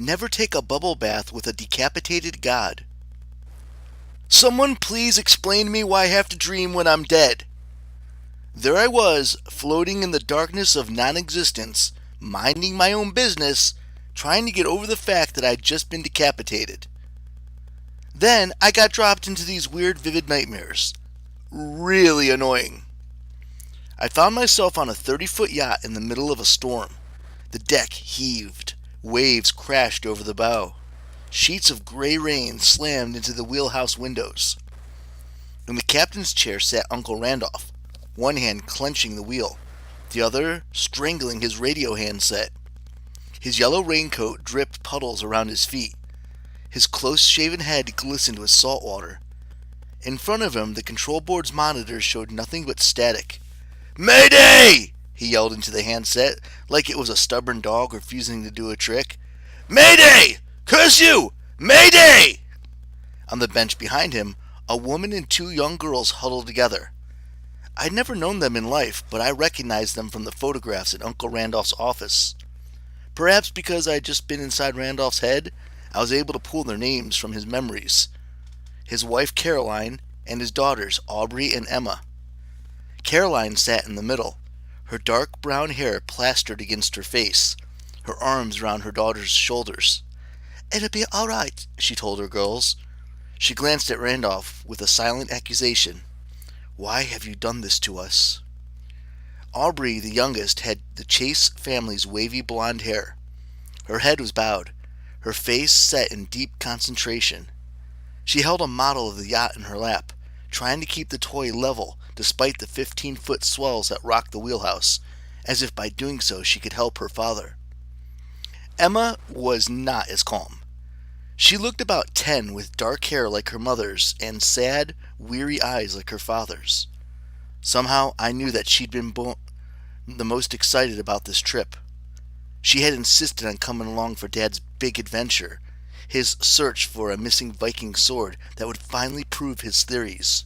Never take a bubble bath with a decapitated god. Someone please explain to me why I have to dream when I'm dead. There I was, floating in the darkness of non-existence, minding my own business, trying to get over the fact that I'd just been decapitated. Then I got dropped into these weird vivid nightmares. Really annoying. I found myself on a 30-foot yacht in the middle of a storm. The deck heaved. Waves crashed over the bow. Sheets of gray rain slammed into the wheelhouse windows. In the captain's chair sat Uncle Randolph, one hand clenching the wheel, the other strangling his radio handset. His yellow raincoat dripped puddles around his feet. His close-shaven head glistened with salt water. In front of him, the control board's monitors showed nothing but static. "Mayday!" he yelled into the handset, like it was a stubborn dog refusing to do a trick. "Mayday! Curse you! Mayday!" On the bench behind him, a woman and two young girls huddled together. I'd never known them in life, but I recognized them from the photographs in Uncle Randolph's office. Perhaps because I'd just been inside Randolph's head, I was able to pull their names from his memories. His wife Caroline, and his daughters Aubrey and Emma. Caroline sat in the middle, her dark brown hair plastered against her face, her arms around her daughter's shoulders. "It'll be all right," she told her girls. She glanced at Randolph with a silent accusation. "Why have you done this to us?" Aubrey, the youngest, had the Chase family's wavy blonde hair. Her head was bowed, her face set in deep concentration. She held a model of the yacht in her lap, trying to keep the toy level despite the 15-foot swells that rocked the wheelhouse, as if by doing so she could help her father. Emma was not as calm. She looked about 10 with dark hair like her mother's and sad, weary eyes like her father's. Somehow I knew that she'd been the most excited about this trip. She had insisted on coming along for Dad's big adventure, his search for a missing Viking sword that would finally prove his theories.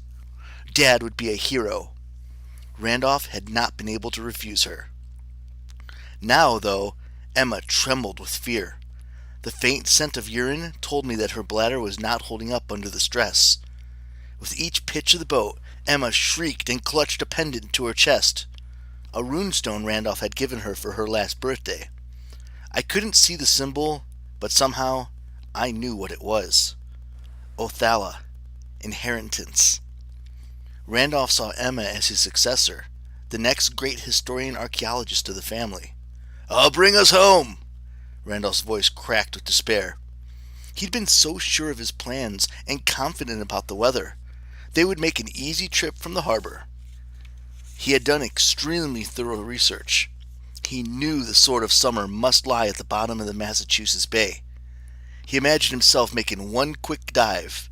Dad would be a hero. Randolph had not been able to refuse her. Now, though, Emma trembled with fear. The faint scent of urine told me that her bladder was not holding up under the stress. With each pitch of the boat, Emma shrieked and clutched a pendant to her chest, a runestone Randolph had given her for her last birthday. I couldn't see the symbol, but somehow I knew what it was. Othala, inheritance. Randolph saw Emma as his successor, the next great historian-archaeologist of the family. "I'll bring us home!" Randolph's voice cracked with despair. He'd been so sure of his plans and confident about the weather. They would make an easy trip from the harbor. He had done extremely thorough research. He knew the sort of summer must lie at the bottom of the Massachusetts Bay. He imagined himself making one quick dive.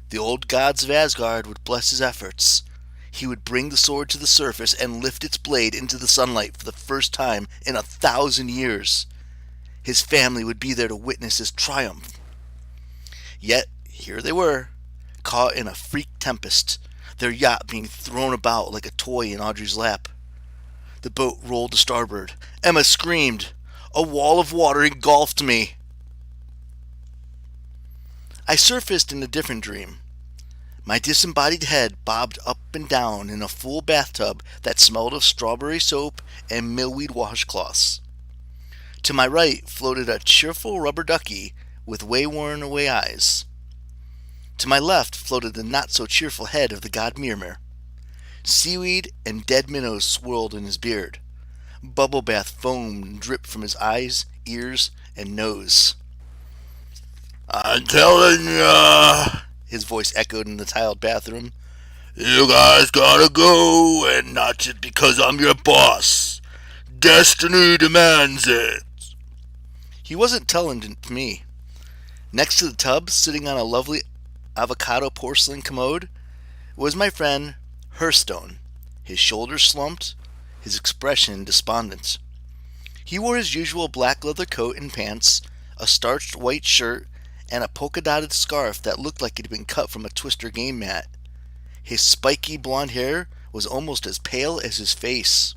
The old gods of Asgard would bless his efforts. He would bring the sword to the surface and lift its blade into the sunlight for the first time in 1,000 years. His family would be there to witness his triumph. Yet, here they were, caught in a freak tempest, their yacht being thrown about like a toy in Audrey's lap. The boat rolled to starboard. Emma screamed. A wall of water engulfed me. I surfaced in a different dream. My disembodied head bobbed up and down in a full bathtub that smelled of strawberry soap and milkweed washcloths. To my right floated a cheerful rubber ducky with way-worn-away eyes. To my left floated the not-so-cheerful head of the god Myrmir. Seaweed and dead minnows swirled in his beard. Bubble bath foamed and dripped from his eyes, ears, and nose. "I'm telling ya," his voice echoed in the tiled bathroom. "You guys gotta go, and not just because I'm your boss. Destiny demands it." He wasn't telling it to me. Next to the tub, sitting on a lovely avocado porcelain commode, was my friend Herstone, his shoulders slumped, his expression despondent. He wore his usual black leather coat and pants, a starched white shirt, and a polka-dotted scarf that looked like it had been cut from a Twister game mat. His spiky blonde hair was almost as pale as his face.